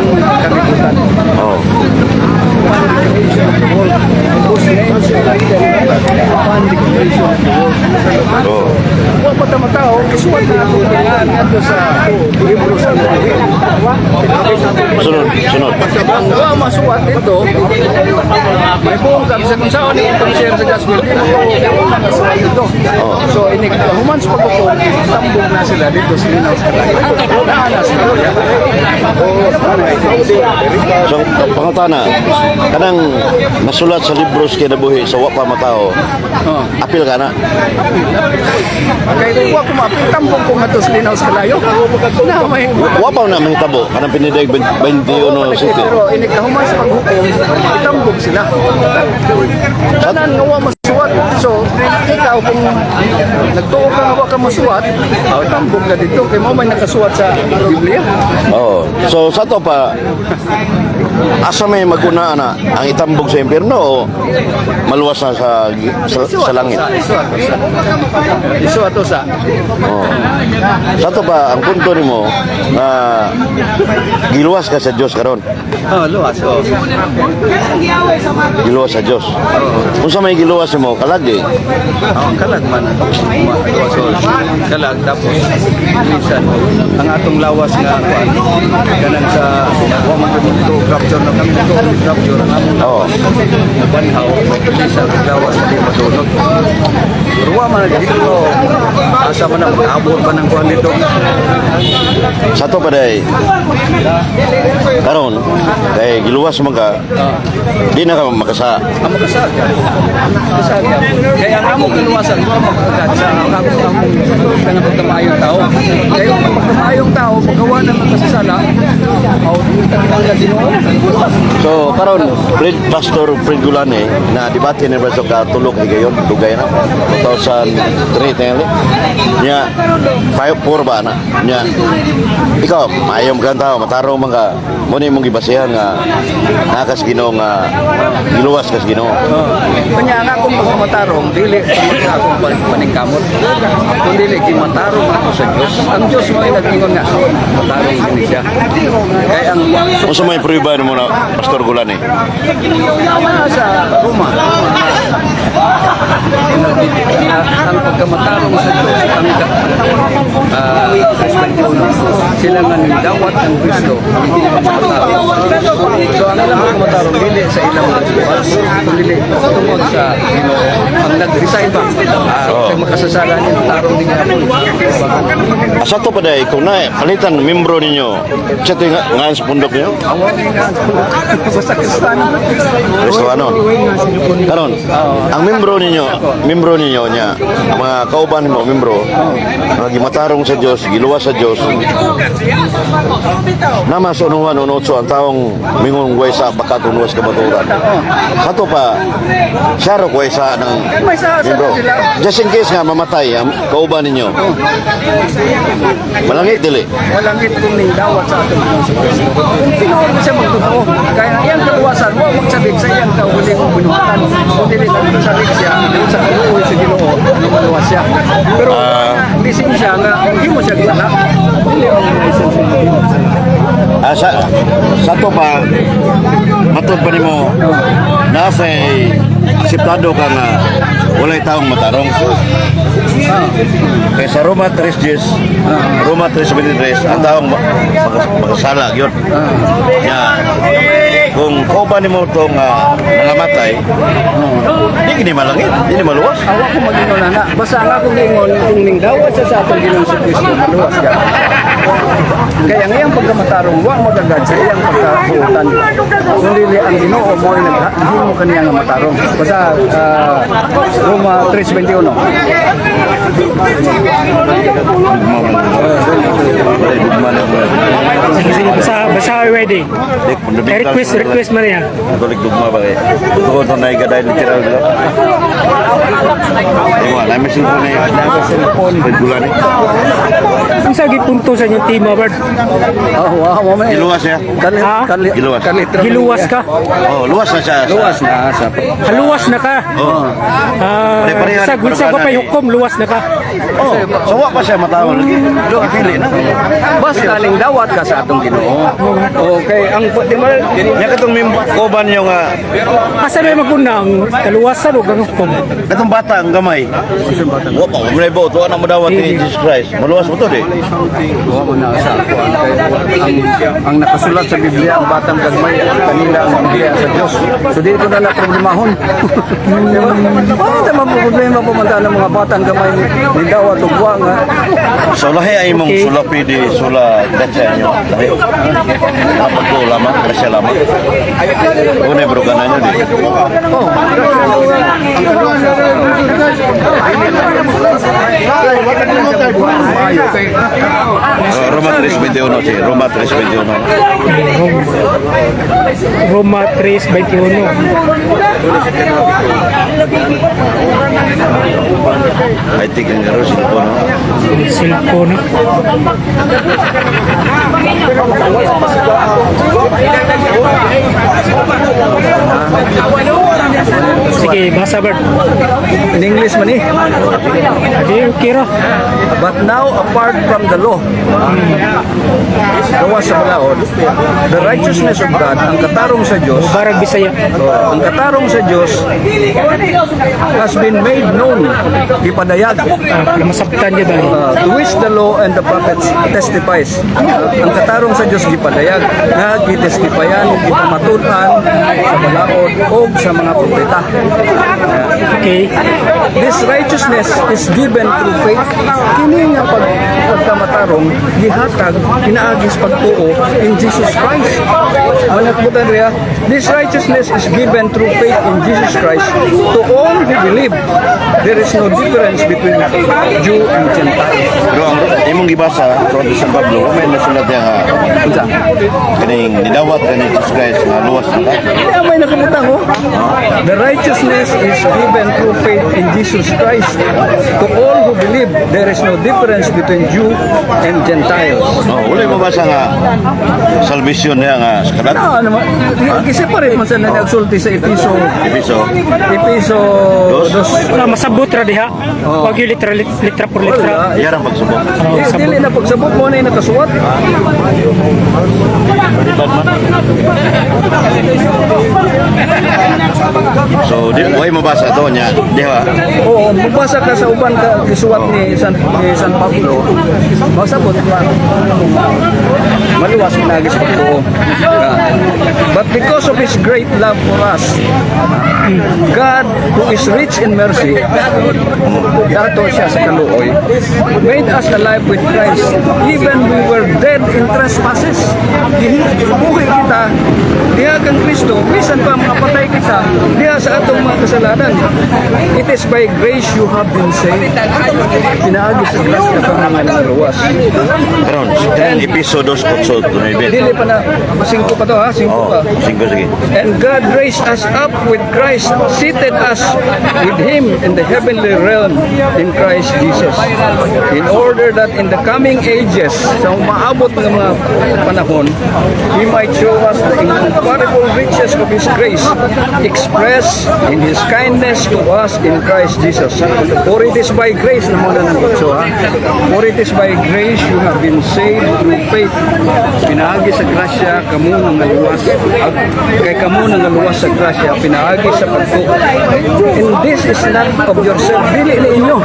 ang kalibutan. Oh. Oh. Huwag pa tao, isuwat na ako ito sa libro sa Sunod. ang huwag masuwat ito, may buong kapsa kung saan itong share sa gospel, masuwat ito. So, humans pa ko tambong na sila dito sa Linaw sa Kalay. Naanas na kaya. So, pangutana, kanang nasulat sa libros kinabuhi sa wa pa matao, apil ka na? Kaya huwag kumapit, tambong ko nga ito sa Linaw sa Kalayo. Na may Wa pa na mahitabo, kanang pinidig 21 city. pero inikahumay sa paghukom, itambog sila. Tanan nga wa masuwat. So, ikaw kung nagtuo ka nga wa ka masuwat, itambog ka dito. Kaya mo may nakasuwat sa Biblia. Oh. So, sa to pa, asa may maguna na ang itambog sa impyerno o maluwas na sa langit? Isuwat to sa. Oh. Sa to pa, ang punto nimo na giluwas ka sa Dios karon. Luwas. Giluwas sa Dios. Kung sa may giluwas mo, kalagi. Kalag man. Kalag. Tapos, minsan, ang atong lawas nga, ganang sa wamang ito, capture na kami ito, capture ang among Oh. banhaw, minsan, lawas hindi matulog. Pero waman dito, asa man ang abor pa ng kuhan dito. Sa to pa day, karon, kay giluwas mo ka, di na ka makasa. Ang makasag. Kaya ang among giluwasan, mapagkagat sa among kanang pagkamayong tao. Kaya ang pagkamayong tao, paggawa ng magkasasala, ang Ginoo. So, karon, Pastor Fred Gulane, na debate ni Pastor Katulog higayon, dugay na, 2003 tingali. Nya, 5-4 ba na? Nya, ikaw, mayom ka tao, matarong mga, muna mong gibasihan nga, nakas Ginoo nga, giluwas kas Ginoo. Kanya nga akong pagmatarong, dili sa akong paningkamot. Kung dili, matarong ako sa Diyos. Ang Diyos mo ay nag-ingon nga, matarong din siya. Kaya ang Kung sa may pruiba mo na, Pastor Gulane? sa Roma, ang pagkamatarong sa Diyos, ang sila nga nindawat ng Kristo, hindi matarong. So ang ilang pagkamatarong, dili sa ilang mga Diyos, kung dili tungkol sa Ginoo, ang nag-resign ba, sa makasasala niya, tarong din nga. Asa to pa day, kung na, palitan, membro ninyo, siya ito nga sa pundok niyo? Awang nga, basta Kristano. Kristano. Karon, ang membro ninyo niya, ang mga kauban mo, membro, mga gimatarong sa Dios, giluwas sa Dios. Nama sa unuhan unotso ang taong mingon waysa baka tunuwas ka maturan. Sa to pa, siya ro waysa ng May sa membro. sila. Just in case nga mamatay ang kauban ninyo. Malangit dili. Walang itong nindawat sa ating Panginoon sa Kristo. Kung tinuod mo siya magtotoo, kaya iyang kaluwasan mo, magsabik sa iyang kahuli mong binuhatan. Kung dili lang sabik siya, sa kaluwi sa Ginoo, na maluwas siya. Pero lisensya nga, hindi mo siya gitala. Hindi mo siya lisensya. Sa to pa, matod pa nimo nasa akseptado ka nga walay taong matarong. Kaya sa Roma 3:10, Roma 3:23, ang taong makasala yun. Kung kauban nimo itong nangamatay, di kini malangit, di ni maluwas. Awa ko mag-ingon na. Basta nga kung ingon, kung ningdawat siya sa atong Ginoong sa Kristo, maluwas ka. Kaya ngayang pagkamatarong, huwag mo dagad sa iyang pagkabuutan. Kung dili ang Ginoo mo ay naghimo mo kaniya nga matarong. Basta Roma 3:21. Sige, basa wedding. Request Maria. Balik dugma ba kay? Tungod na naigaday literal dito. Ewa, na mesin ko na regular ni. Ang sagi punto sa inyong team, Robert. Wow, mo may. Giluwas ya. Giluwas. Giluwas ka? Oh, luwas na siya. Luwas na sa. Haluwas na ka? Oh. Sa ko pa hukom, luwas na ka? Oh, sawa pa siya matawag lagi. Do pili na. Basta ningdawat ka sa atong Ginoo. mo. Okay, ang di ba, Nya katong kuban yung Asa may magunang kaluwasan o gano'n ko. katong bata ang gamay. Wa pa mo na to ana mo dawat ni Jesus Christ. Maluwas mo to di. Huwag mo na sa ako. Ang nakasulat sa Biblia, ang batang gagmay at kanila ang Biblia sa Diyos. So dito na na problemahon. Diba? Bakit naman po problema pumunta ng mga batang gamay ni Dawa Tugwa nga? So lahi ay mong Okay. sula pidi sula datsa nyo. Lahi. Dapat ko lama, grasya lama. Una bro kananyo di. Oh, Roma 3:21 si Roma 3:21. Roma 3:21. I think ang garo sila po no. Cellphone. Sige, basa Bert. in English man eh. Adi, okay ra. But now, apart from the law, gawa sa balaod, the righteousness of God, ang katarong sa Diyos, Barag Bisaya. ang katarong sa Diyos has been made known, ipadayag, Masabtan niya dahil. to which the law and the prophets testifies. Ang katarong sa Diyos gipadayag, nga gitestipayan, gipamatunan sa balaod o sa mga propeta. Okay. This righteousness is given through faith. Kini nga pagkamatarong gihatag pinaagis pagtuo in Jesus Christ. Manatbutan riya, this righteousness is given through faith in Jesus Christ to all who believe. There is no difference between Jew and Gentile. Pero ang imong gibasa sa San Pablo, may nasulat niya nga Unsa? kaning nidawat ka ni Jesus Christ nga luwas na ka. Kaya may nakabutang oh. The righteousness is given through faith in Jesus Christ to all who believe. There is no difference between Jew and Gentiles. Oh, wala mo basa nga salvation niya nga sa kadat. Ano naman, separate man sa nagsulti sa Episo Episo 2. Wala masabot ra diha. Wag yung litra por litra. Yan ang pagsubok. Dili na pagsabot mo na yung nakasuwat. Balibad man. So, di way mo basa to niya. Di ba? Oo, mabasa ka sa uban ka gisuwat ni San Pablo. Magsabot ka. Maluwas mo na gisabot. But because of His great love for us, God, who is rich in mercy, dato siya sa kaluoy, made us alive with Christ, even we were dead in trespasses. Buhay kita, diha kang Kristo, bisan pa mga patay kita, diha sa atong mga kasalanan. It is by grace you have been saved. Pinaagi sa grasya ka mga naluwas. Karon, kanang Episo 2:8. Dili pa na, 5 pa to ha, 5 Oh, pa. 5 sige. And God raised us up with Christ, seated us with Him in the heavenly realm in Christ Jesus, in order that in the coming ages, sa umaabot ng mga panahon, He might show us the incomparable riches of His grace, expressed in His kindness to us in Christ Jesus. For it is by grace, na muna ng pagso ha, for it is by grace you have been saved through faith. Pinaagi sa grasya, kamu nang naluwas. Kay kamu nang naluwas sa grasya, pinaagi sa pagtuo. And this is not of yourself. Dili ni inyo.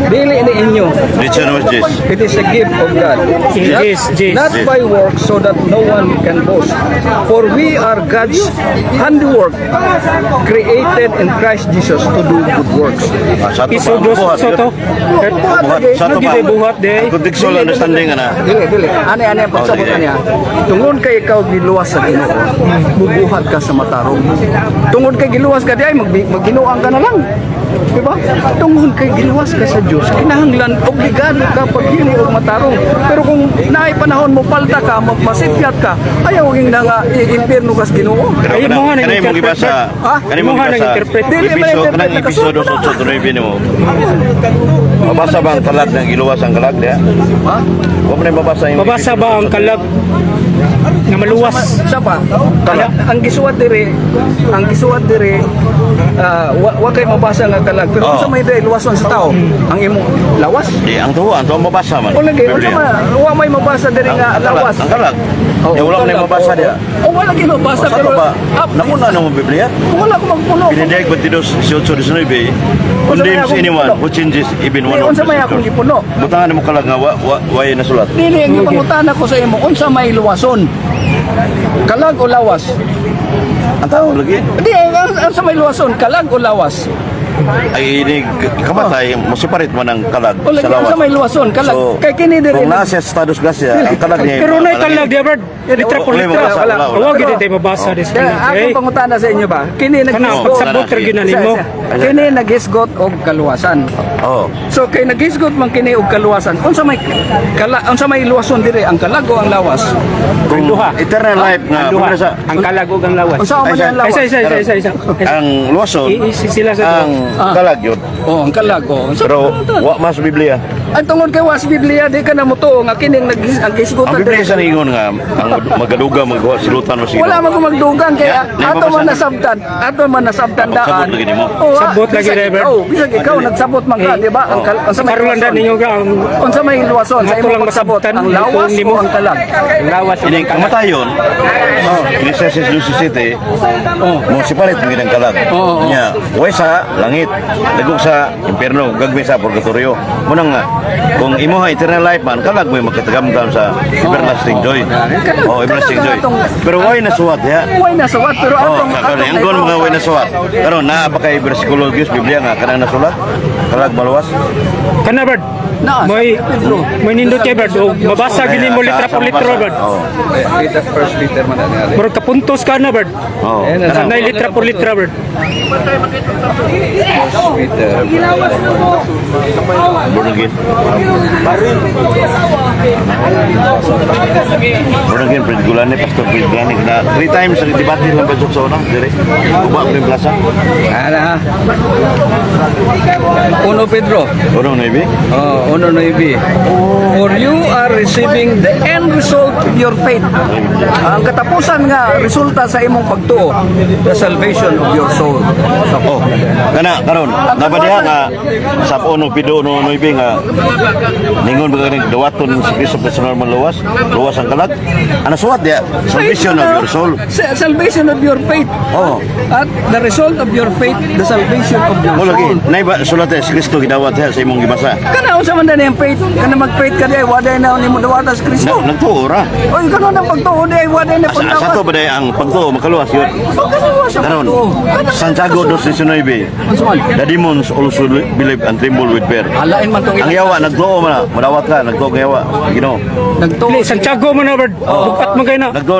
Dili ni inyo. Richard was this. It is a gift of God. Yes, yes. Not by works so that no one can boast. For we are God's handiwork, created in Christ Jesus to do good works. Sa to Piso pa, dos buhat. soto. Buhat. Sa to pa. Nagigay buhat de. Contextual understanding na. Dili. Ani ang pagsabot sige. niya. Tungod kay ikaw giluwas sa Ginoo, bubuhat ka sa matarong. Tungod kay giluwas ka di ay magginuang ka na lang. Diba? Tungod kay giluwas ka sa Dios, kinahanglan obligado ka paghili og matarong. Pero kung naay panahon mo palta ka, magpasipyat ka, ayaw ging na nga impierno kas Ginoo. Ay, mo nga Kanay mo nag-interpret. gibasa. Ha? Kanay mo Mo nga gibasa. nag-interpret. Dili man Episo, interpret kanang na Episo kasunod. 2:8 mo. Mabasa ba ang kalag ng iluwas ang kalag niya? Ha? Huwag mo na mabasa yung Mabasa ba ang kalag na maluwas? Sa pa. Ang gisuwat dire, wa kay mabasa nga kalag. Pero Oo. sa may day luwason sa tao, ang imo lawas. Ang tuwa mabasa man. O lagi, Biblia. wa may mabasa dire nga lawas. Ang kalag. Oo, Ya, wala ko na kalag. mabasa diya. O wala gyud mabasa Sa pero ba? up. Namuna na mo Biblia. Wala ko magpuno. Pinindayag 22:19 condemns akong anyone gipuno? who changes even one Di, of unsa may the akong scriptures. gipuno? Butangan mo kalag nga way na sulat. Dili ang ipangutana ko sa imo unsa may luwason. Kalag o lawas? Ang tao lagi. Di ang sa may luwason, kalag o lawas? Ay ini kamatay mo separate mo ng kalag O lagi sa ang sa lawas. may luwason, kalag. Kay kini dire. kung nasa status grasya, ang kalag niya. Pero na kalag di Bert. Litra por Wala, litra. wala, wala. Huwag gid tayo mabasa des Kaya kalag. akong pangutana sa inyo ba? Kini Kana naghisgot. pagsabot ra gyud na nimo. Kini naghisgot og kaluwasan. Oh. So kay naghisgot man kini og kaluwasan, unsa may luwason dire ang kalag o ang lawas? Kung duha. eternal life nga Ang duha. kung sa Ang kalag ug ang lawas. Unsa man Ay, ang lawas? Isa. ang luwason, Sila sa ang Ah. kalag yun. Oh, ang kalag o. So, Pero wa mas Biblia. ang tungod kay was Biblia di ka na mutuo nga kining ang gisgotan Ang Biblia dire. sa ningon nga ang magaduga magwa silutan mo sino. Wala man ko magdugang kaya Yeah, ato man nababasa. nasabtan Sabot daan. lagi nimo. Oh, Sabot lagi, Robert. Oh, bisag ikaw nagsabot man ka, di ba? Ang sa may Karon lang luwason. ninyo ga ang Unsa may luwason sa Ato imong lang pagsabot masabtan, ang lawas ito nimo. o ang kalag? lawas ug Ini ang kalag. kamatayon. Ecclesiastes 2:17. Mo sipalit mo ang kalag. Oo. Nya, way sa langit, dagog sa impierno, gagmay sa purgatorio. Muna nga kung imo ha eternal life man kalag mo makatagamtam sa everlasting joy. Oh, everlasting joy. Pero way na suwat ya. Way na sawat pero Oh, atong karon ang gon mga way na suwat. Karon naa pa kay bersikulo Dios Biblia nga kanang nasulat. Kalag maluwas. Kana Bert. Na, May nindot kay Bert. O mabasa gini mo litra por litro Bert. Oh. first liter man ani. Pero kapuntos ka na Bert. Oh. Sanay litra por litra Bert. Born again. Born again, Fred Gulane, Pastor Fred Gulane. Na 3 times ang debate lang ba sa unang, dire. Uba ko yung plaza. Ana ha. Uno Pedro. Unang naibi. Oh, 1:9. For you are receiving the end result of your faith. Ang katapusan nga resulta sa imong pagtuo, the salvation of your soul. Oh, kana karon nabadiha nga sa uno pido no noibi nga ningon ba ganing dawaton sa Kristo personal man luwas ang kalag. Ana suwat dia salvation of your soul. Salvation of your faith. Oh, At the result of your faith, the salvation of your mo lagi. soul. Nay ba sulat sa Kristo gidawat diha sa imong gibasa. Kana unsa man dani ang faith? Kana mag-faith ka di waday na nimo dawata sa Kristo. Nagtuo ra. Oy, kana nang pagtuo di waday na Sa pagdawas. to ba day ang pagtuo makaluwas yun. Kana sa Karon, pagtuo. Santiago 2:19. Unsa man? The demons also believe and tremble with fear. Alain man tong Ang yawa nagtuo man, madawat ka, nagtuo ang yawa. Ginoo. nagtuo. Dili Santiago mo na Bert. Bukat mo kayo na. Nagtuo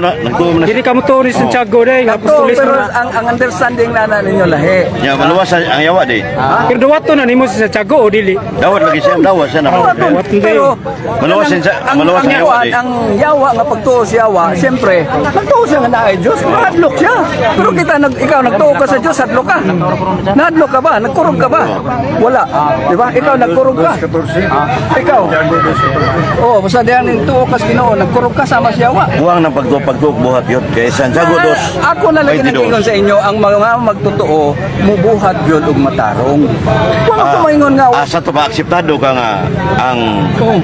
man. Dili ka mo to ni Santiago day nga Nagtuo apostolis pero na. ang understanding na ninyo lahi. Ya, maluwas ang yawa di. Pero dawato na nimo si Santiago o dili. Dawat lagi siya, dawat siya na. Pero Maluwas ang ang yawa di. ang yawa nga pagtuo sa yawa, siyempre, nagtuo siya nga naay Diyos, hadlok siya. Pero ikaw nagtuo ka sa Diyos, hadlok ka. Nahadlok ka ba? Nagkurog ka ba? Wala. Di ba? Ikaw nagkurog ka. Ikaw. Oh, basta diyan ning tuo ka sa Ginoo, nagkurog ka sama sa yawa. Buwang ng pagtuo buhat yun. Kay Santiago Ako na lagi 22. nag-ingon sa inyo, ang mga magtotoo, mubuhat yun og matarong. Wala ko maingon nga, Asa to ba akseptado ka nga ang oh,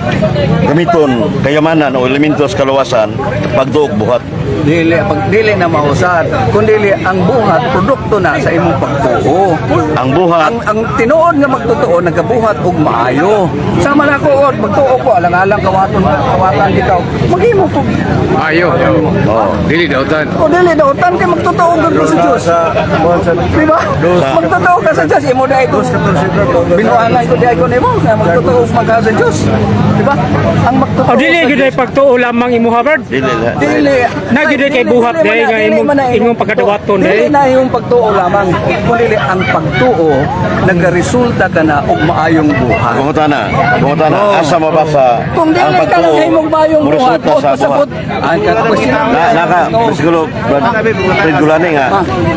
gamiton kayamanan o elementos kaluwasan pagtuo buhat. dili na mausad, kundi ang buhat, produkto na sa imong pagtuo. Ang buhat Ang tinuod nga magtotoo, nagabuhat og maayo. Sama na ko, magtuo ko, alang-alang kawatan ikaw. Maghimo po. Ayo. oh. Dili dautan. O dili daw, tan kay magtotoo ka sa Diyos. Di ba? Magtotoo ka sa Diyos, imo dahil ko. Binuanay ko dahil ko nimo, na magtotoo magka sa Diyos. Di ba? Ang magtotoo O dili sa gid Diyos. ay pagtuo lamang imo Bert. Dili. Dili. Na gid kay buhat day nga imong pagkadawaton Dili day. na yung pagtuo lamang. Kundi ang pagtuo nagaresulta ka na og maayong buhat. Kumuta na. Oh. Asa mabasa Kung ang dili ka lang pagtuo himong maayong buhat, resulta sa pasabot. buhat. Ang katapos Naka, bersikulo, Fred Gulane nga,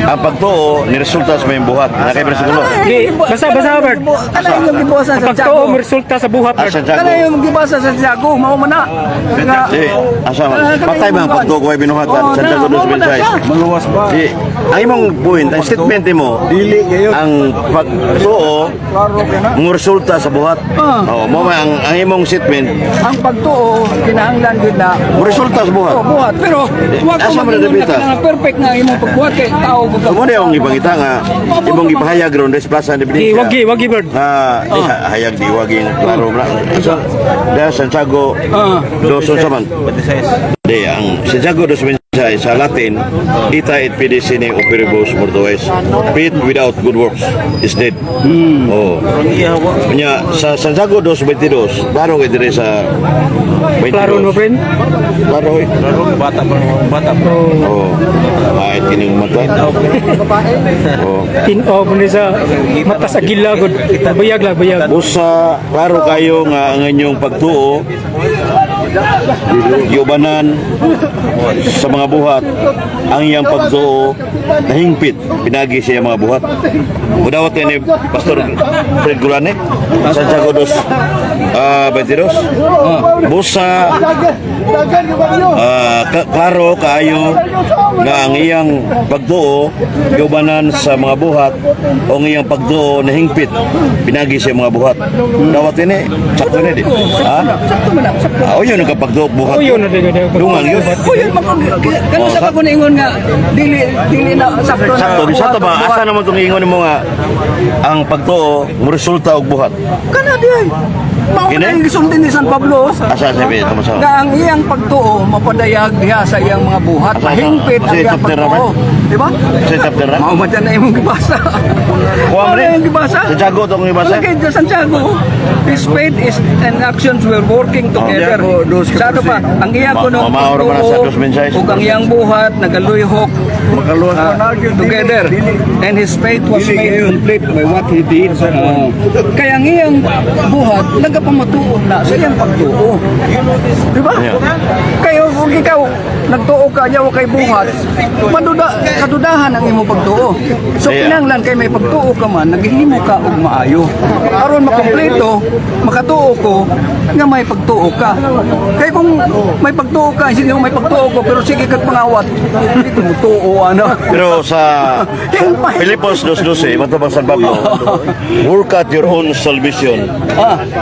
ang pagtuo ni resulta sa may buhat. Naka bersikulo. Di, basa Bert. Ano yung gibuhasan Ang sa pagtuo Tiago? mo resulta resulta sa buhat. Ah, sa Kana Santiago. yung gibasa sa Santiago, mao man na. Di, asa man. Patay ba ang pagtuo ko ay binuhatan? Santiago dos Bensay. Maluwas ba? Di, ang imong point, ang statement mo, Dili kayo. ang pagtuo, Klaro ka na. ang resulta sa buhat. Oo, mo ang imong statement, Ang pagtuo kinahanglan gid na ang resulta sa buhat. buhat, pero wa ko Asa man maging nabita? na perfect nga imong pagbuhat kay tao ko ka. Mo na yung ipangita nga, imong ipahayag ron Desplaza de Benicia. Wagi bird. Hayag di waging klaro na. Asa, dahil Santiago, dos saman. Di, ang Santiago dos Bensay sa Latin, ita et pedicine operibus mortuis. Faith without good works is dead. Oh. Nya sa Santiago dos 22, klaro kay dire sa 22. Klaro no, friend? Klaro eh. Bata. Oh. Kahit kining mata. Oh. Mo ni sa mata sa gila gud. Bayag lang, bayag. Busa, klaro kayo nga ang inyong pagtuo, giubanan sa mga buhat, ang iyang pagtuo nahingpit, pinagi siya mga buhat. Mudawat kayo ni Pastor Fred Gulane, Santiago dos 22. Busa, klaro kayo nga ang iyang pagtuo, giubanan sa mga buhat, o ang iyang pagtuo nahingpit, pinagi siya mga buhat. Dawat ini, sakto na din. Ha? O yun ang kapagtuo buhat. O yun na din. Lungang yun. O yun kanu sa pagkuningon nga dili na sakto na. Sakto ba? Asa naman itong ingon mo nga ang pagtuo, mo resulta og buhat. Kana di ay. Mao Kini? na yung gisultin ni San Pablo. Asa sabi ito mo sa. Nga ang iyang pagtuo mapadayag diha sa iyang mga buhat, Asa? mahingpit ang Sa iyang chapter pagtuo. naman? Di ba? Sa chapter na? Mao man dyan na imong gibasa. Kuha mo Mao na rin. yung gibasa. Santiago itong ibasa. Lagi sa Santiago, his faith is and actions were working together. Sado pa, ang iyang kunong Mamaor man sa dos mensahes. ug ang iyang buhat nagaluyhok together. And his faith was made complete by what he did. Kaya ang iyang buhat nagapamatuo na sa iyang pagtuo. Di ba? Yeah. Kaya kung ikaw nagtuo ka yaw kay buhat, kadudahan ang imong pagtuo. So Yeah. kinahanglan kay may pagtuo ka man, naghihimo ka og maayo. Aron makompleto, makatuo ko nga may pagtuo ka. Kaya kung may pagtuo ka, sige may pagtuo ko, pero sige kag pangawat, hindi ko mutuo ano. Pero sa Filipos 2:12, matubang San Pablo, work out your own salvation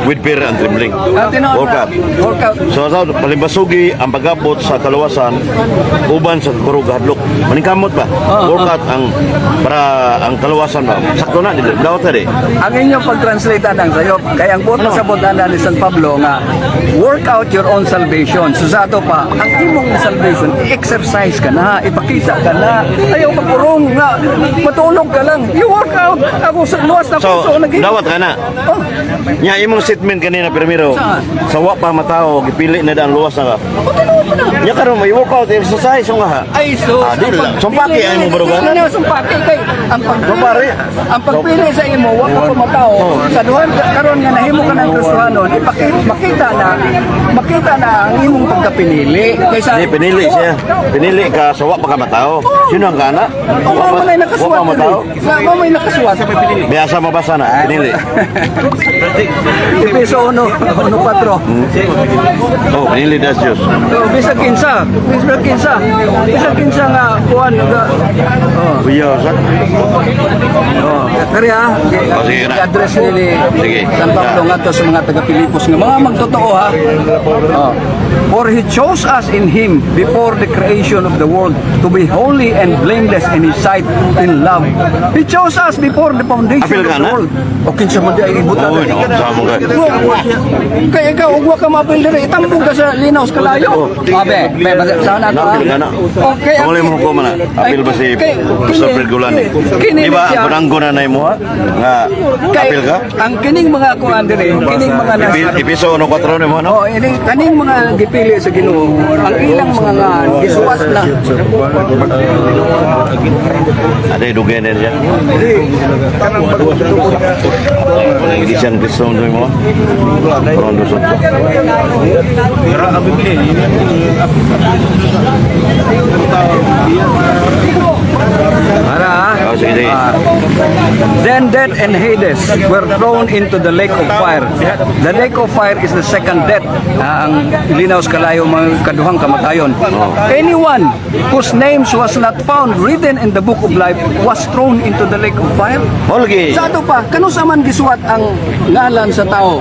with fear and trembling. Work out. Workout. So sa palimbasugi ang pag-abot sa kaluwasan uban sa kurog hadlok. Maningkamot ba? Work out ang para ang kaluwasan ba. Sakto na dili. Dawat na di. Ang inyong pag-translate ang sayo, kaya ang buot na sa butan ni San Pablo nga, work out your own salvation. So sa ato pa, ang imong salvation, i-exercise ka na, ipakita ka na, ayaw magurong nga, matulog ka lang. You work out. Ako sa luwas na So puso, dawat ka na. Oh, Nya imong statement kanina primero. Sa wa pa matao gipili na daan luwas na ka. Nya karon may workout exercise nga ha. ay so. Di lang. Sumpaki ang imong barugan. Ano na sumpaki kay ang Sumpari. pagpili sa imo wa ka pumatao sa duhan karon nga nahimo ka ng Kristiyanon makita na ang imong pagkapinili kaysa Di pinili siya. Pinili ka sa wa pa ka matao. Sino ang kana? Wa man ay Wa nakaswat. pa matao. Wa may nakaswat. Biasa mabasa na pinili. Episo 1, 4. Oh, pinili das Diyos. Bisag kinsa nga kuan nga. Kuya, sak. Kaya sige na. i-address nili Sige. San Pablo nga to sa mga taga-Pilipos nga mga magtotoo ha. For he chose us in him before the creation of the world to be holy and blameless in his sight in love. He chose us before the foundation Apil of ka the na? world. O kinsa man di ay ibutan. Oo, no, sama ka. Kaya ikaw ug wa ka mapil diri itambog ka sa linaw sa kalayo. Abe, sa na to. Apil ka na. Okay. Ang mo ko man. Apil ba si Mr. Pergulani? Di ba ang kunanggo na nay mo ha? Nga apil ka? Ang kining mga kuan diri, kining mga Episo 1:4 ni mo no? Oh, ini kaning mga gipili sa Ginoo, ang ilang mga nga gisuwas na. Ada dugen na diyan. Kung hindi siya Kristo mo. Rondo sa. Para. Oh, sige. Then dead and Hades were thrown into the lake of fire. The lake of fire is the second death. Ang linaw sa kalayo mga kaduhang kamatayon. Anyone whose names was not found written in the book of life was thrown into the lake of fire. Mo lagi. Sa ato pa, kano sa man gisuwat ang ngalan sa tao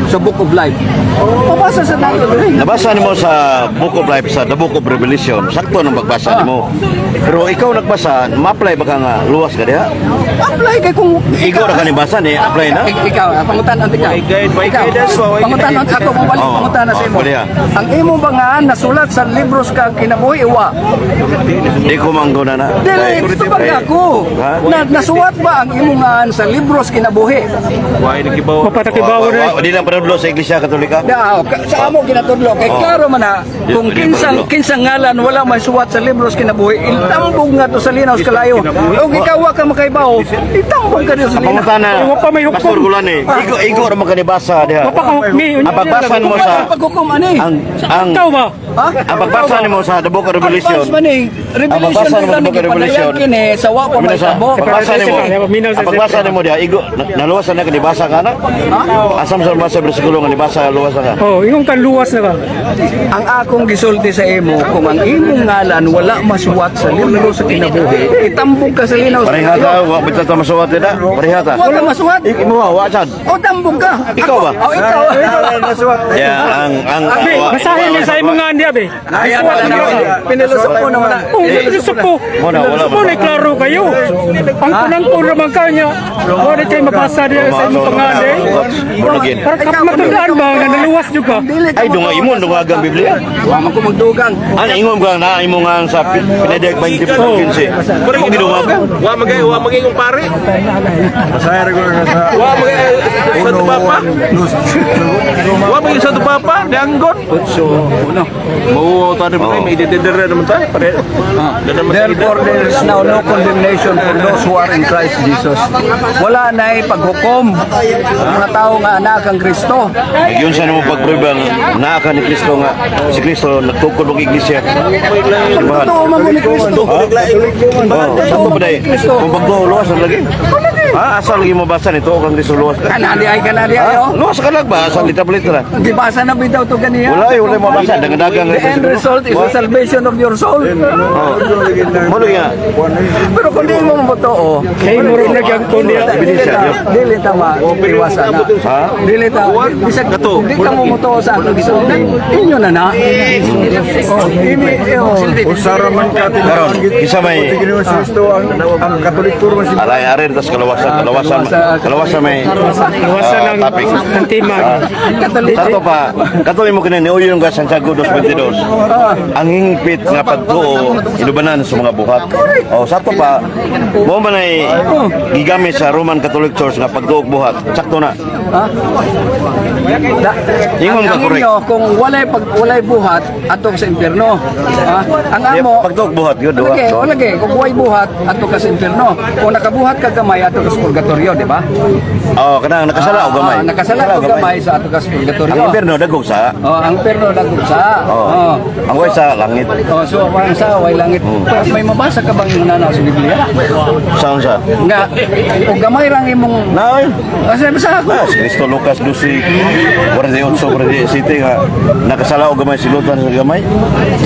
sa book of life? Mabasa sa nato diri. Nabasa nimo sa Book of Life, sa The Book of Revelation, sakto nang magbasa nimo. Pero ikaw nagbasa, ma-apply ba ka nga luwas ka diha? Apply kay kung Igo ra ka ni basa ni, apply na? Ikaw, pangutan-an ikaw. Ikaw, pangutan-an ako mo balik Oo. pangutan na sa imo. Pwede, ha? Ang imo ba nga nasulat sa libros ka kinabuhi wa? Di ko manggo na na. Dili ito ba ako? Ha? Nasulat ba ang imo nga sa libros kinabuhi? Mapatakibaw na. Di lang panudlo sa Iglesia Katolika. Sa amo ginatudlo kay klaro man na kung kinsang ngalan wala may suwat sa libros kinabuhi, itambog nga to sa linaw sa kalayo. O ikaw wa ka makaibaw, itambog ka dito sa linaw. Pangutana, Wa pa may hukom. Pastor Gulan eh. Igo ra man ka ni basa diha. Mapakahukmi. Ang pagbasan mo sa Paghukom ani? ang Ikaw ba? Ha? ang pagbasa nimo sa The Book of Revelation. Advance man eh. Revelation Ang pagbasa man ng ni Revelation. kini sa wa pa may tabo. Pagbasa nimo. Minaw sa Ang pagbasa nimo diha igo naluwasan na ka ni basa ka na. Asam sa basa bersikulo nga ni basa luwasan ka. Oh, yung kan luwas na ka. Ang akong gisulti sa imo kung ang imong ngalan wala masuwat sa libro sa kinabuhi, itambog ka sa linaw sa Parehata, kalayo. wa bitaw ta masuwat na. Parehata. Wala masuwat. Imo wa sad. O tambog ka. Ikaw ba? O ikaw. Masuwat. Ya, ang Abi, basahin ni sa imong nga andi abi. Ayan na pinilusok mo naman. Oh, ilusok po. Wala, wala. Gusto mo na klaro kayo. Ang kunang-kun naman kanya. Wala kayo mabasa diya sa imong pangani. Born again. Para kapatundaan ba na naluwas juga. Ay dunga imon dunga ang Biblia. Wa man ko magdugang. Ano ingon ka na imo nga sa pinedek 2015. Pero mo gidungag. Wa magay kong pare. Masaya ra ko sa Wa magay sa tupapa. Wa magay sa tupapa. Dianggon. Mau tadi mo may didedere naman tayo. Pare. Therefore, there is now no condemnation for those who are in Christ Jesus. Wala na paghukom ang mga tao nga anak ang Kristo. Yun sa nimo pagprove na ka ni Kristo nga si Kristo nagtukod og iglesia. Simbahan. Totoo man mo ni Kristo. Sa ba day? Kung bagdo luwas ang lagi. Ha, asal lagi mo basa nito kang Kristo luwas. Kanadi ay kanadi Ha? ayo. Luwas ka lang ba? Asal litra-litra. Di basa na bitaw to ganiya. Wala mo basa dagang The end result is the salvation of your soul. Mo nga. Pero kung di mo motoo, Kay murong nagyangkon niya. dili ta maiwasan na. Ha? Dili ta bisag di ka mo motoo sa akong gisulti. Inyo na na. Usara man ka Karon, isa may ang Katolik puro man alay arin tas kalawasan may Luwasan ng topic. ng tema. Sato pa, katuloy mo kinini uyo yung Santiago 2:22. Ang hingpit nga pagtuo inubanan sa mga buhat. O sato pa, mo man ay gigamit sa Roman Catholic Church nga pagtuo og buhat. Sakto na. Ha? Ingon ka, ang correct. inyo, kung walay buhat atong sa impierno. Ha? Ang amo Pagtuo og buhat gyud duha. Wala kay kung walay buhat ato ka sa impierno. Kung nakabuhat ka gamay ato ka sa purgatorio, di ba? Oh, kanang nakasala og gamay. Nakasala og gamay sa ato ka sa purgatorio. Ang impierno dagog sa. Ang impierno dagugsa. Oh. Ang way sa langit. So parang sa way langit. May mabasa ka bang nananaw sa Biblia? Saan sa? Nga og gamay rang imong Nay. Sabi sa ako. Si Cristo Lucas 12, 48, 47 nga nakasala og gamay silutan sa gamay.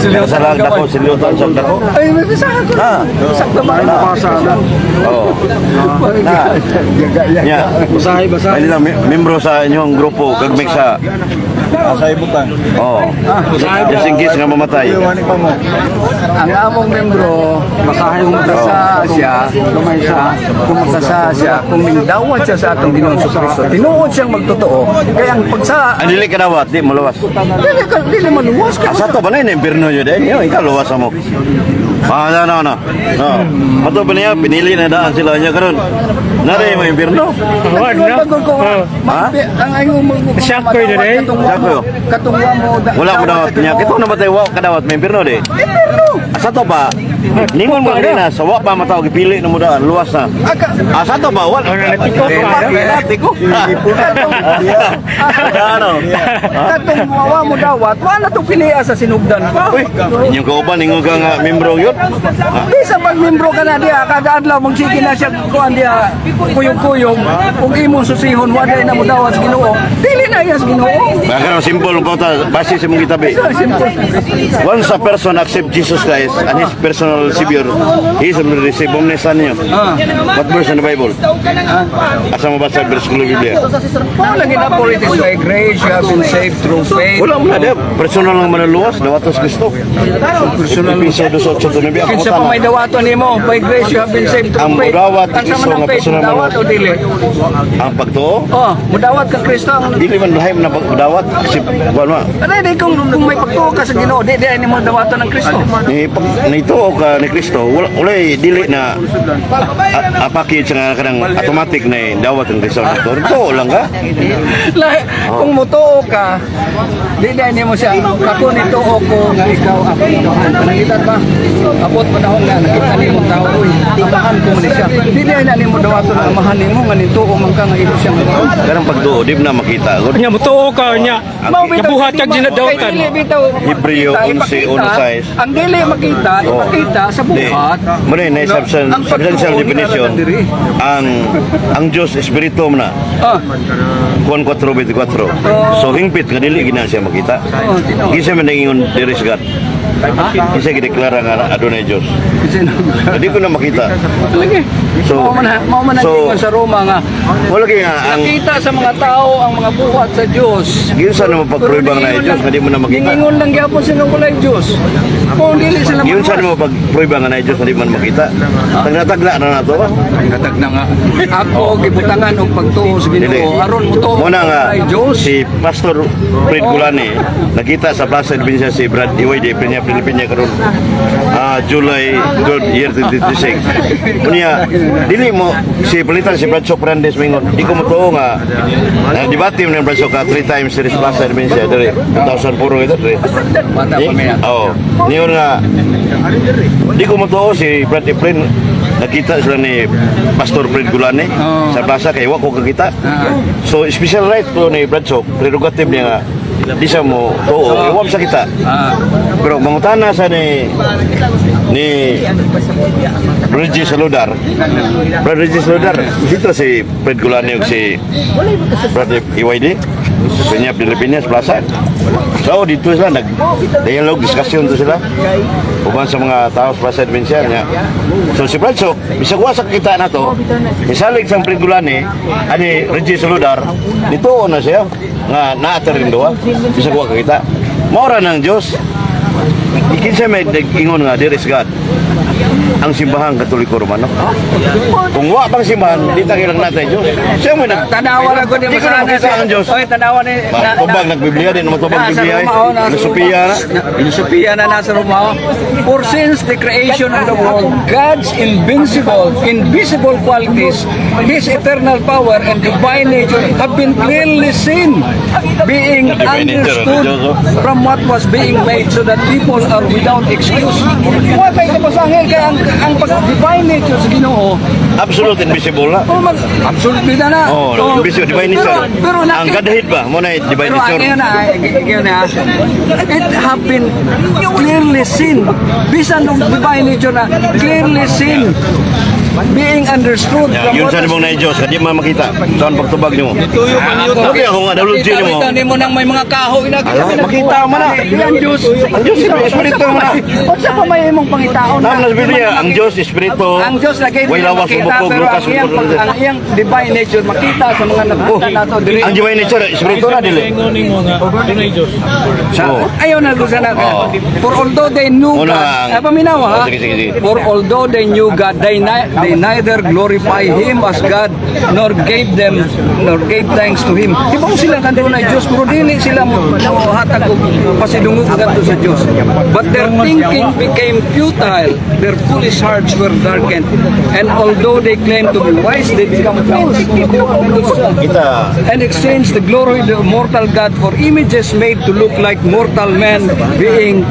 Nakasala ang dako silutan sa dako. Ay, may sa ako. Na. Sakto ba? Oh. Na. Nya. Ay lang membro sa inyong grupo gagmig sa sa ibutan. oh. Just in case nga mamatay. Iwani pa mo. Ang among membro, kung magkasa siya, kung magkasa siya, kung nindawat siya sa atong Ginoong Kristo, tinuod siyang magtotoo, kaya ang pagsa, Ang dili ka dawat, di maluwas. dili maluwas ka. Asa to ba na impierno yun din? Yo, ikaw luwas mo. No. Ato ba niya pinili na daan sila niya karon. Nare mo impierno. Wala na. Ha? Ang ayaw mo, Shock ko yun, eh. katungwa mo, Wala mo dawat niya. Kito na ba tayo wa ka dawat may impierno di? Asa to ba? Ningon mo rin na, sawa pa matao, gipili na mo daan, luwas na. Asa to bawal? Tiko. Ano? Katong mawa mo dawat, wala itong piliya sa sinugdan pa. Inyong kauban, ningon ka nga membro yun? Di sa pag-membro ka na diya, kada adlaw magsige na siya kuan diya, kuyog-kuyog, kung imong susihon, wala na mo dawat sa Ginoo. Dili na iya sa Ginoo. Baka ng simple ko ta, base sa mong kitabi. Once a person accept Jesus Christ and his personal Savior, he is receive omniscience niyo. What verse in the Bible? Asa mo ba sa verse ng Biblia? Wala gina po it is by grace, you have been saved through faith. Wala mo na, personal lang manuluwas, dawatos Kristo. Personal piso dos otso to nabi ako Kinsa pa may dawaton nimo, by grace you have been saved through Ang faith. mudawat Ang Kristo sama ng nga faith, personal mudawat o dili? Ang pagtuo, Oh, mudawat ka Kristo. dili man lahim na pagdawat kasi kuan ma. Ano kung may pagtuo ka sa Ginoo, di ni mo dawaton ng Kristo. Ni tuo ka ni Kristo, wala dili na apakit sa kanang automatic na dawat ang Kristo. Tuo lang ka. Kung mutuo ka, di ni mo siya, ako nituo ko nga ikaw ako amahan. Nakita ba? Abot pa na nga, nakita ni mo tao, uy, amahan ko man siya. Di na ni mo dawaton ng amahan ni mo, nga nituo man ka nga ilo siya. Karang pagtuo di na makita. Nya mutuo ka nya. Nabuhat kag ginadawatan. Hebreo 11:1. Ang dili makita, ipakita sa buhat. Muna na substantial definition. Ang Diyos espiritu mo na. Juan 4:24. So hingpit nga dili gina siya makita. Gisa man ingon there is God. Gisa gideklara nga adunay Dios. Hindi ko na makita. Lagi. So- Mao man so- sa Roma nga. Wala kay nga ang Nakita sa mga tao ang mga buhat sa Diyos. ginsa na mapagpruebang na Dios nga di mo na makita. Gingingon lang gyapon sila walay Diyos. Kung dili sila Ginsa na mapagpruebang na Dios nga di man makita. Tagna-tagna na nato ba? Gatag na nga. Ako gibutangan og pagtuo sa Dili. Ginoo. Aron mo to. Muna nga Diyos. si Pastor Fred Gulani nakita sa Plaza de Provincia si Brad Iwayde Pilipinya karon July 3rd, year 2026. Kunya dili mo si palitan si Brad Soprandes mingon di ko motuo nga debate mo ng Brad Sok 3 times series Plaza de Provincia dere 2000 puro ito dere. Bata pa may Oh, niyon nga di ko motuo si Brad Efren nakita sila ni Pastor Fred Gulani sa plaza kay wa ko kakita. So special right to ni Brad Sok, prerogative niya nga di sa mo tuo, iwam sa kita. Pero mangutana sa ni Regis Saludar. Brad Regis Saludar, dito si Fred Gulani ug si Brad Iwayde. Penyap di Pilipinas Plaza. So dito sila nag-dialogue, discussion to sila. Uban sa mga tao sa Plaza Adventure niya. So si Brad Sok, bisag wa sa kita na to, misalig sa Fred Gulani, ani Regis Saludar, dito na siya nga naater rin doon. Bisag wa kita. Maura ng Diyos. Ikinsa may ingon nga, there is God. Ang simbahang Katoliko Romano. Kung wa pang simbahan, di tagilang natin Diyos. Siya mo na. tanawa na ko di Di ko na makita ang Diyos. Oy, tanawa ni Tubag, nagbiblia din, matubag Biblia. Nasupia na. Nasupia na nasa Roma. For since the creation of the world, God's invisible qualities, His eternal power and divine nature have been clearly seen, being Divine nature, understood Diyos, from what was being made, so that people are without excuse. Wa kay kapasangil kay ang divine nature sa Ginoo. Absolute invisible na. Absolutely na. Oh, invisible, divine nature. Pero Ang Godhead ba? Muna divine pero nature. yun na, it have been clearly seen. Bisan ng divine nature na clearly seen, being understood. Yeah, yun sa nimong na Diyos, hindi mo makita. Saan pagtubag niyo? Okay, ako nga, download siya mo. Kita mo nang may mga kahoy na Makita mo na. Ang Diyos. Ang Diyos, Espiritu mo na. Kung sa pa may imong pangitaon Naam na sa Biblia, ang Diyos, Espiritu, ang Diyos lagi way lawas, bukog, pero lukas, ang iyang divine nature makita sa mga nakita nato diri. ang divine nature, Espiritu na dili. Oh. Ayaw na gusto na. For although they knew Una God, ang- paminaw ha. Oh, sige. For although they knew God, they they neither glorify Him as God, nor gave thanks to Him. Di ba kung sila kanunay Diyos, pero dili sila hatag og pasidungog kadto sa Diyos. But their thinking became futile, their foolish hearts were darkened, and although they claimed to be wise, they become fools. Kita And exchanged the glory of the immortal God for images made to look like mortal men, being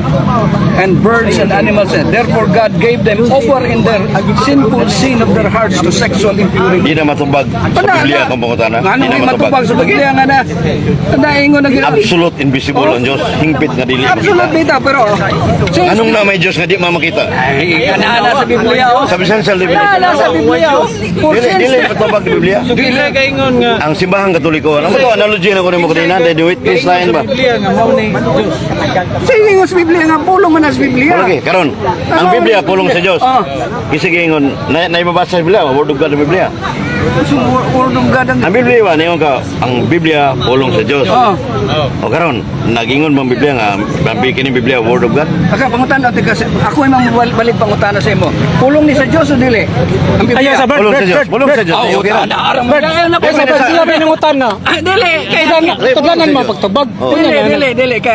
and birds and animals. And therefore God gave them over in their sinful sin of their hearts to sexual impurity. di na matubag sa Biblia kung pangutana. Ano Di na yung matubag sa Biblia nga na naingon na gina. Absolute invisible ang Diyos. Hingpit nga dili Absolute makita. bita, pero Anong na may Diyos nga di mamakita? ay, ana sa Biblia oh. Sa essential living. Ana sa Biblia oh. Dili matubag sa Biblia. Dili kaingon nga Ang simbahang Katoliko. Ano to analogy na ko nimo kanina? They do it this line ba? Biblia nga mao ni Dios. Sige nga sa Biblia nga pulong man sa Biblia. Okay, karon. Ang Biblia pulong sa Dios. Kasi gingon na ibabasa sa Biblia, word of God sa Biblia. Word of God ang Ang Biblia ba niyo ka ang Biblia pulong sa Dios. O karon, nagingon bang Biblia nga ang kini Biblia word of God? Aka pangutan natin kasi ako ay balik pangutan sa imo. Pulong ni sa Dios o dili? Ang Ayaw sa Biblia. Bert, Pulong sa Bert, Dios. Bert, Pulong sa Bert. Dios. Okay ra. Bert, sila pinangutan na. Dili, kay Tublanan mo pagtubag. Dili, kay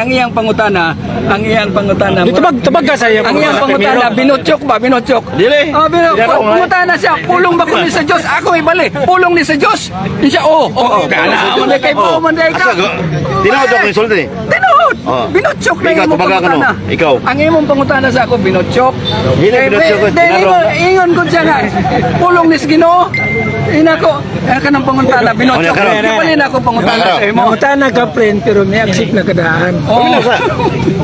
ang iyang pangutana, Di tubag ka sa iyo. ang iyang pangutana, binutyok ba, binutyok? Dili. Oh, Dili ako, nga. pangutana siya, pulong ba ko ni sa Dios? Ako ibali, pulong ni sa Dios. Siya, kana man kay mo man kay ka. Tinawag ako ni sulti. Tinuod. Oh. Binutyok na Ikaw, imong tubaga ka no? pangutana. Ikaw. Ang imong pangutana sa ako, binutyok. Dili, binutyok ko, tinarong. Ingon ko siya nga, pulong ni sa Ginoo. Inako, kanang pangutana, binutyok. Ano, karon? Ibali na ako pangutana Karon. sa imo. Mangutan na ka, friend, pero may aksik na kadaan. Ano sa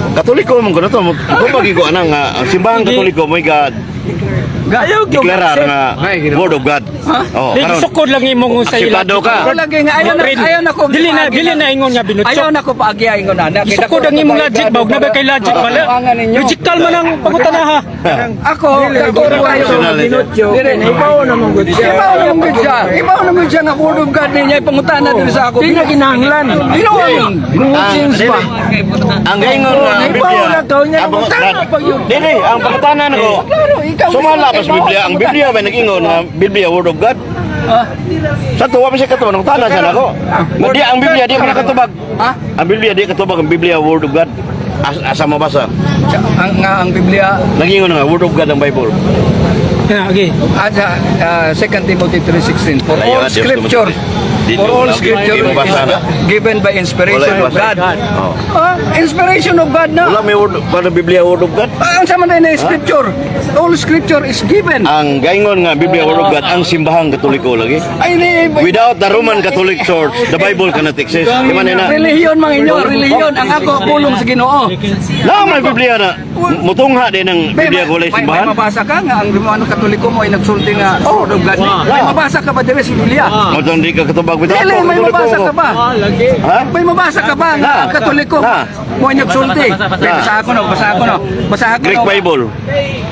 Katoliko mo ko na to. Kung magigo ana nga ang simbahang Katoliko mo God Ayaw deklarar nga word of God. Oh, Di karon. sukod lang imong sa ila. Aksiptado ka. Ako lagi nga ayaw na ko. Dili na ingon nga binutsok. Ayaw na ko paagi ingon na. Sukod ang imong logic ba? Na ba kay logic bala? Logical man ang pangutana ha. Ako Rational binutsok. Ibaw naman gud Ibaw naman siya nga word of God niya pangutana din sa ako. Di na kinahanglan. Binutsins ba? Ang gaingon nga ang Biblia. Dili, ang pangutana nako. Sumala pa sa Biblia. Ang Biblia ba nag-ingon nga Biblia word of God? Sa tuwa pa siya katuwa nung tana siya nako. Di ang Biblia di man katubag. Ang Biblia di katubag ang Biblia word of God. Asa mabasa. Ang Biblia Nag-ingon nga word of God ang Bible. Okay. at 2 Timothy 3:16 for Ayaw, all Diyos scripture Dito, for all wala- scripture di mabasa na. given by inspiration Wala of God. Oh. Inspiration of God na. Wala may word para Biblia word of God. Ang sama na yung scripture. All scripture is given. Ang gaingon nga Biblia word of God ang simbahang Katoliko lagi. Ay, Without the Roman Catholic Church, the Bible cannot exist. Di man na. relihiyon mga inyo, relihiyon. Ang ako, pulong sa Ginoo. Na may Biblia na mutungha din ang Biblia ko lay May simbahan. mabasa ka nga, ang Romano Katoliko mo ay nagsulti nga word of God. May mabasa ka ba dire sa Biblia? Mutong di ka katubag bitaw. Dili, may mabasa ka ba? Ha? May mabasa ka ba nga ang Katoliko mo ay nagsulti? Basa ako no, basa ako no. Basa ako Greek no. Bible.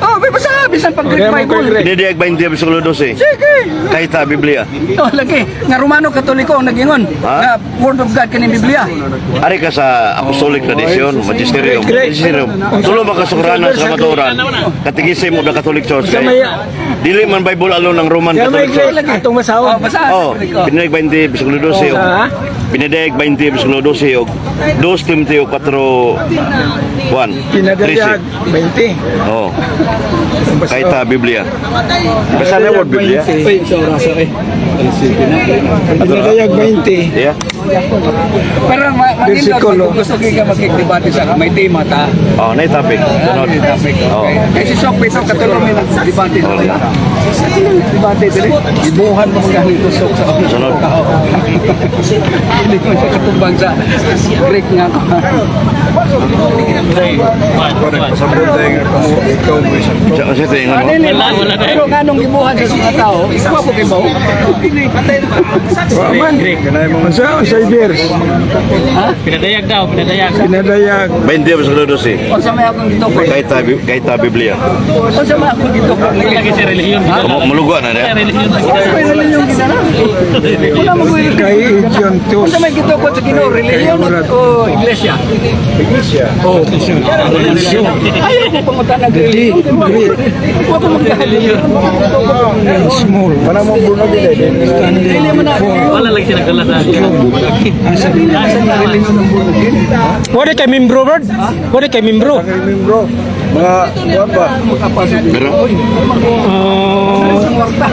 Oh, may basa, bisan pag Greek Bible. Dinidiag 20 versículo 12. Sige. Kahit sa Biblia. Oh, lagi. Nga Romano Katoliko ang nagingon. Nga word of God kaning Biblia. Ari ka sa apostolic tradition, magisterium. Tulo ba kasuranan sa kamaturan? Katigisim mo the Catholic Church. Dili man Bible alone ng Roman Catholic Church. Atong Oh, masawa. basa. Oh, binigay 20 versículo 12 og binigay 20 versículo 12 og 2 Timoteo 4:1. Pinadayag 20. Oh. Kahit sa Biblia. Basta na word Biblia. Ay, sa orasa eh. Pinadayag 20. Yeah. Pero maganda Versikulo. kung gusto kayo makikdebate sa may tema ta. Oh, na topic. Sunod. Oh. Kasi sok pito katulong may nagdebate sa wala. Debate dire. Ibuhan mo mga nito sok sa Sunod. Hindi ko siya katumbang sa Greek nga. Sabot tayo nga kamo ikaw mo isang Siya tingin mo. Pero nganong ibuhan sa mga tao, ikaw po kayo ba? kanay mo Sa Ibers. Pinadayag daw, pinadayag. Pinadayag. 20 versículo 12. O sa may akong dito ko. Kahit sa Biblia. O sa may akong dito ko. Lagi sa relihiyon. Mulugwa na niya. Relihiyon. May reliyon ginala. Wala mo ko Kay John O sa may dito ko sa Ginoo, reliyon o iglesia? iglesia. Oh, religion. Ayaw ko pangutan ng Dili, great, Huwag ko magkahalili. and small. Para mo buno dili. Standing before. Wala lang siya nagkalatan. Wala kay membro, Bert? Wala kay membro? Bro, mga kuwan ba? Pero,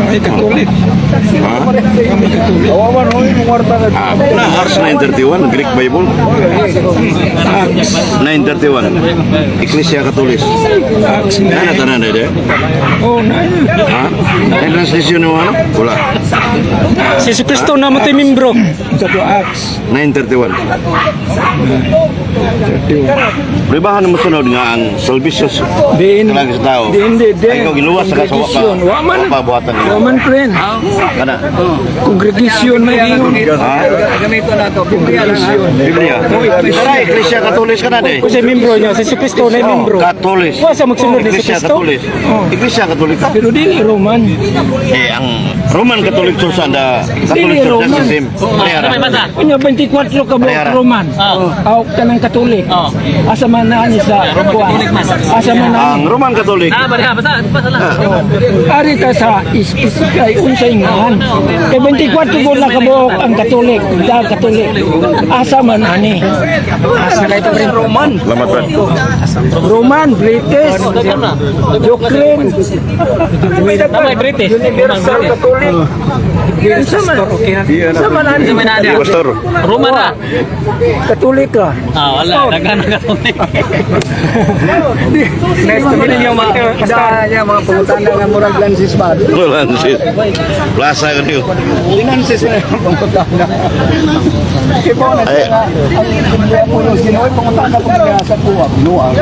Ay, Katolik. Kami Katolik. Kawawan ho yung warta na. na Acts 9:31, Greek Bible. Acts. 9:31, Ecclesia Catholic. Acts Ano 9. tanan na ide? Oh, na. Ha? Ang translation mo ano? Wala. Si Yesu Kristo na mo tayo membro. Ito po Acts. 9:31. Pribahan mo sunod nga ang salvicious Din. kalang sa tao. Hindi. Ay ikaw ginuwa sa kasawa pa. Waman. Pabuhatan niyo. Waman, friend. Kana. Congregation may ingon. Ha? Ganito na to. Biblia lang ha. Biblia. Tara, Ecclesia Catholic ka na de. Kung siya membro niya, si Yesu Kristo na membro. Catholic. Wa sa magsunod ni Ecclesia Kristo? Catholic. Oh. Iglesia Catholic ka. Pero dili Roman. Eh, ang Roman Catholic Church and the Catholic Dili, Church Roman. is the same. Parehara. May basa. Kunya 24 ka Parehara. Roman. Oh. Awak ka ng Katolik. Oh. Asa man na ni sa Katolik, mas. Asa man na. Ang Roman Catholic, Ah, bari ha, basa lang. Ari ka sa ay unsay ngahan. Kay 24 ko na kabuok ang Katolik, dahil Katolik. Asa man ani. Asa kay rin Roman. lamat ba? Roman, British, Ukraine. May British. Universal Catholic. Asa man ani. May nada. Pastor. Roma na. Katolik ka. Ah, wala. Dagan na katolik. Next to me yung Dahil mga pangutan ng murag lansis ba? Wala na siya. Plaza ka niyo. Linansis na yung pangutan na. Ipo na Ay. siya. Ang Biblia po yung sinoy pangutan na kung kaya sa kuwag. Nuang.